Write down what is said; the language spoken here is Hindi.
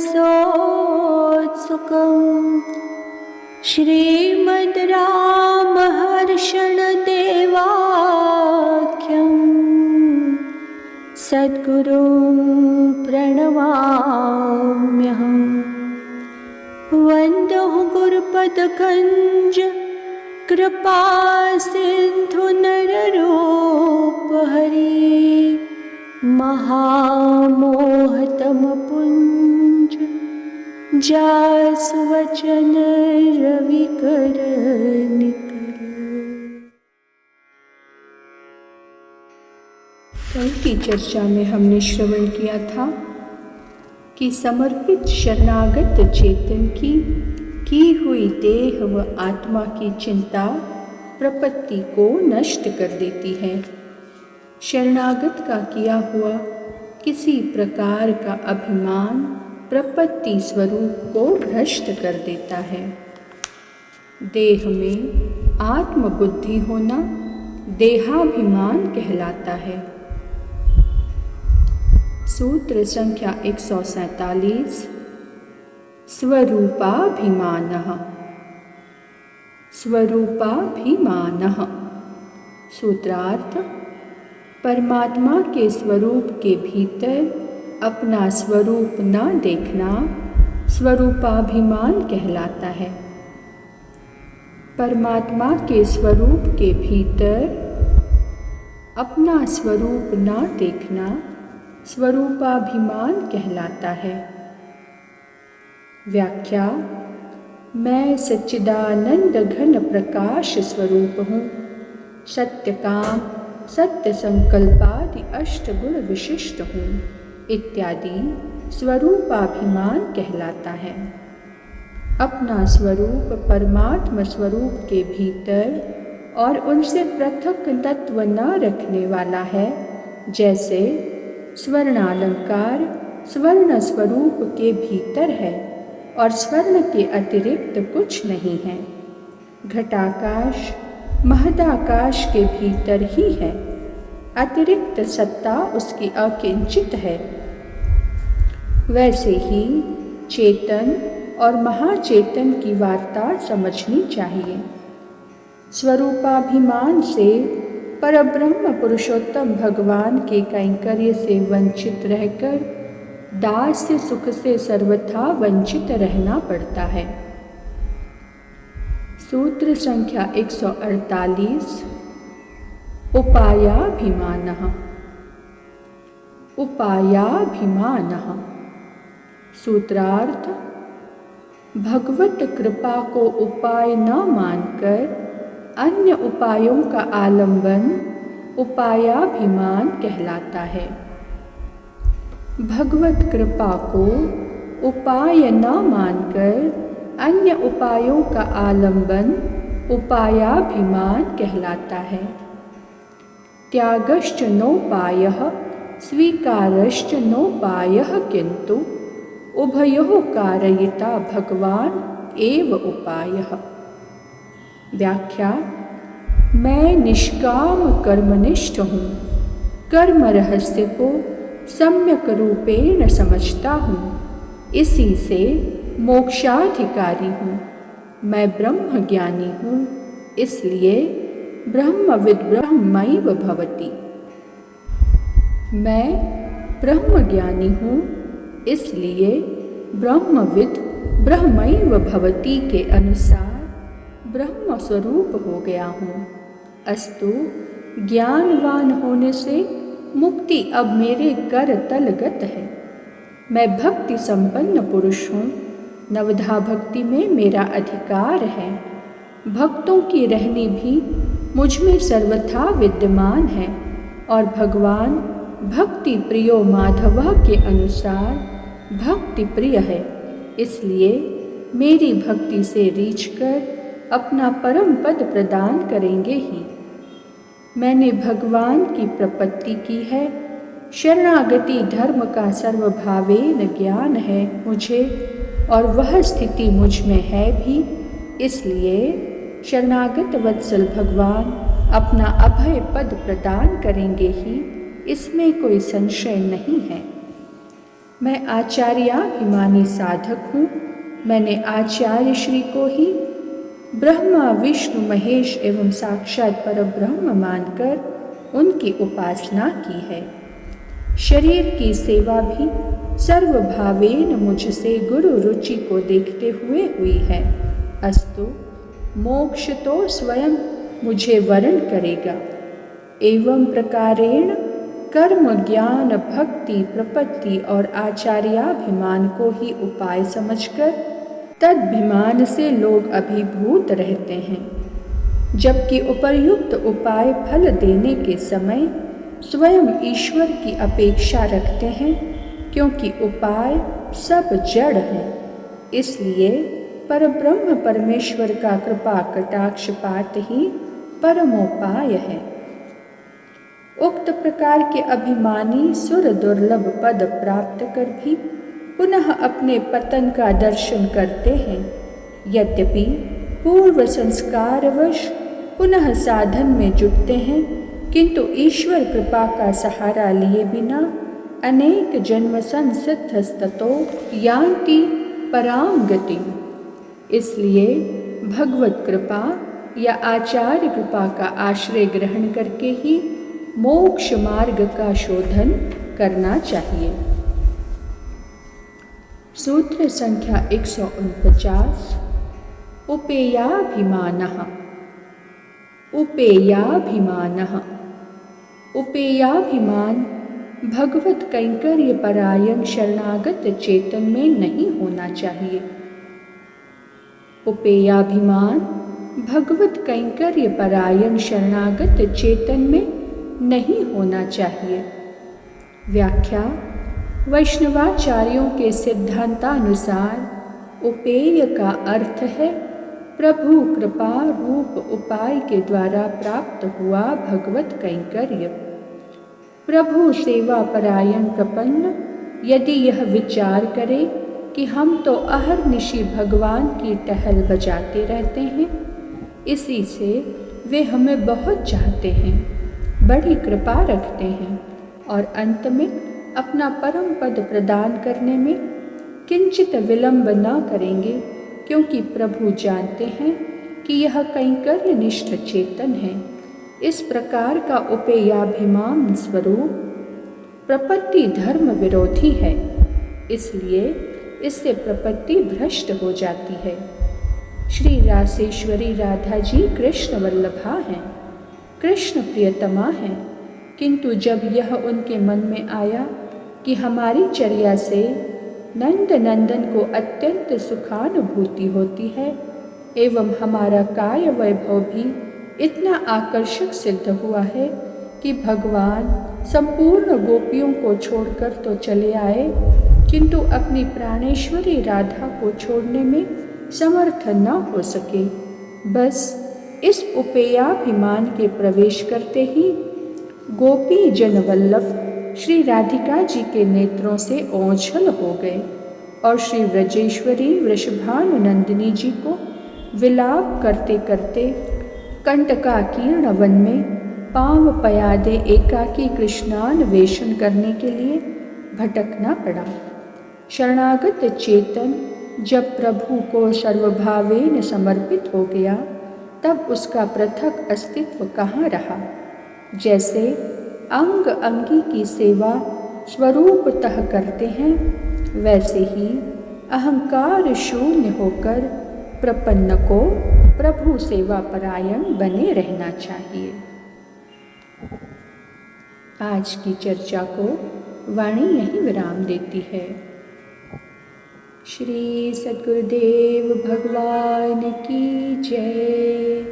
रसोत्सुकम् श्रीमद् रामहर्षणदेवाख्यम् सद्गुरुं प्रणमाम्यहम्। वन्दे गुरुपदकञ्ज कृपा सिन्धु नररूपहरि महामोहतमपुञ्ज जासुवचन रविकर निकर। कल की चर्चा में हमने श्रवण किया था कि समर्पित शरणागत चेतन की हुई देह व आत्मा की चिंता प्रपत्ति को नष्ट कर देती है। शरणागत का किया हुआ किसी प्रकार का अभिमान प्रपत्ति स्वरूप को भ्रष्ट कर देता है। देह में आत्मबुद्धि होना देहाभिमान कहलाता है। सूत्र संख्या 147 स्वरूपाभिमानः। स्वरूपाभिमानः सूत्रार्थ परमात्मा के स्वरूप के भीतर अपना स्वरूप न देखना स्वरूपाभिमान कहलाता है। परमात्मा के स्वरूप के भीतर अपना स्वरूप न देखना स्वरूपाभिमान कहलाता है। व्याख्या: मैं सच्चिदानंद घन प्रकाश स्वरूप हूँ, सत्य काम सत्य संकल्पादि अष्टगुण विशिष्ट हूँ इत्यादि स्वरूपाभिमान कहलाता है। अपना स्वरूप परमात्म स्वरूप के भीतर और उनसे पृथक तत्व न रखने वाला है। जैसे स्वर्णालंकार स्वर्ण स्वरूप के भीतर है और स्वर्ण के अतिरिक्त कुछ नहीं है। घटाकाश महदाकाश के भीतर ही है, अतिरिक्त सत्ता उसकी अकिंचित है। वैसे ही चेतन और महाचेतन की वार्ता समझनी चाहिए। स्वरूपाभिमान से परब्रह्म पुरुषोत्तम भगवान के कैंकर्य से वंचित रहकर दास्य सुख से सर्वथा वंचित रहना पड़ता है। सूत्र संख्या 148 उपायाभिमानः। उपायाभिमानः सूत्रार्थ भगवत कृपा को उपाय न मानकर अन्य उपायों का आलंबन उपायाभिमान कहलाता है। भगवत कृपा को उपाय न मानकर अन्य उपायों का आलंबन उपायाभिमान कहलाता है। त्यागश्च नोपायः स्वीकारश्च नोपायः किंतु उभयोः कारयिता भगवान एव उपायः। व्याख्या: मैं निष्काम कर्मनिष्ठ हूँ, कर्म रहस्य को सम्यक रूपेण समझता हूँ, इसी से मोक्षाधिकारी हूँ। मैं ब्रह्म ज्ञानी हूँ, इसलिए ब्रह्मविद् ब्रह्मैव भवति। मैं ब्रह्म ज्ञानी हूँ, इसलिए ब्रह्मविद् ब्रह्मैव भवति के अनुसार ब्रह्म स्वरूप हो गया हूँ। अस्तु ज्ञानवान होने से मुक्ति अब मेरे कर तलगत है। मैं भक्ति संपन्न पुरुष हूँ, नवधा भक्ति में मेरा अधिकार है। भक्तों की रहनी भी मुझ में सर्वथा विद्यमान है और भगवान भक्ति प्रियो माधव के अनुसार भक्ति प्रिय है। इसलिए मेरी भक्ति से रीझकर अपना परम पद प्रदान करेंगे ही। मैंने भगवान की प्रपत्ति की है। शरणागति धर्म का सर्वभावेन ज्ञान है मुझे और वह स्थिति मुझ में है भी। इसलिए शरणागत वत्सल भगवान अपना अभय पद प्रदान करेंगे ही, इसमें कोई संशय नहीं है। मैं आचार्याभिमानी साधक हूँ। मैंने आचार्य श्री को ही ब्रह्मा विष्णु महेश एवं साक्षात परब्रह्म मानकर उनकी उपासना की है। शरीर की सेवा भी सर्वभावेन मुझसे गुरु रुचि को देखते हुए हुई है। अस्तु मोक्ष तो स्वयं मुझे वरण करेगा। एवं प्रकारेण कर्म ज्ञान भक्ति प्रपत्ति और आचार्याभिमान को ही उपाय समझकर तदभिमान से लोग अभिभूत रहते हैं, जबकि उपर्युक्त उपाय फल देने के समय स्वयं ईश्वर की अपेक्षा रखते हैं, क्योंकि उपाय सब जड़ है। इसलिए परब्रह्म परमेश्वर का कृपा कटाक्षपात ही परमोपाय है। उक्त प्रकार के अभिमानी सुर दुर्लभ पद प्राप्त कर भी पुनः अपने पतन का दर्शन करते हैं। यद्यपि पूर्व संस्कारवश पुनः साधन में जुटते हैं, किंतु ईश्वर कृपा का सहारा लिए बिना अनेक जन्म संसिद्धस्ततो यान्ति पराम गति। इसलिए भगवत कृपा या आचार्य कृपा का आश्रय ग्रहण करके ही मोक्ष मार्ग का शोधन करना चाहिए। सूत्र संख्या 149। उपेयाभिमानः। उपेयाभिमानः। उपेयाभिमान भगवत कैंकर्य परायण शरणागत चेतन में नहीं होना चाहिए। उपेयाभिमान भगवत कैंकर्य परायण शरणागत चेतन में नहीं होना चाहिए। व्याख्या। वैष्णवाचार्यों के सिद्धांतानुसार उपेय का अर्थ है प्रभु कृपा रूप उपाय के द्वारा प्राप्त हुआ भगवत कैंकर्य। प्रभु सेवा परायण प्रपन्न यदि यह विचार करे कि हम तो अहर्निशि भगवान की टहल बजाते रहते हैं, इसी से वे हमें बहुत चाहते हैं, बड़ी कृपा रखते हैं और अंत में अपना परम पद प्रदान करने में किंचित विलंब न करेंगे, क्योंकि प्रभु जानते हैं कि यह कैंकर्य निष्ठ चेतन है। इस प्रकार का उपेयाभिमान स्वरूप प्रपत्ति धर्म विरोधी है, इसलिए इससे प्रपत्ति भ्रष्ट हो जाती है। श्री रासेश्वरी राधा जी कृष्ण वल्लभा हैं, कृष्ण प्रियतमा हैं, किंतु जब यह उनके मन में आया कि हमारी चर्या से नंद नंदन को अत्यंत सुखानुभूति होती है एवं हमारा काय वैभव भी इतना आकर्षक सिद्ध हुआ है कि भगवान संपूर्ण गोपियों को छोड़कर तो चले आए, किंतु अपनी प्राणेश्वरी राधा को छोड़ने में समर्थ न हो सके। बस इस उपेयाभिमान के प्रवेश करते ही गोपी जनवल्लभ श्री राधिका जी के नेत्रों से ओझल हो गए और श्री व्रजेश्वरी वृषभानुनंदिनी जी को विलाप करते करते कंटकाकीर्ण वन में पांव पयादे एकाकी कृष्णान्वेषण करने के लिए भटकना पड़ा। शरणागत चेतन जब प्रभु को सर्वभावेन समर्पित हो गया, तब उसका पृथक अस्तित्व कहाँ रहा। जैसे अंग अंगी की सेवा स्वरूपतः करते हैं, वैसे ही अहंकार शून्य होकर प्रपन्न को प्रभु सेवा परायण बने रहना चाहिए। आज की चर्चा को वाणी यही विराम देती है। श्री सद्गुरुदेव भगवान की जय।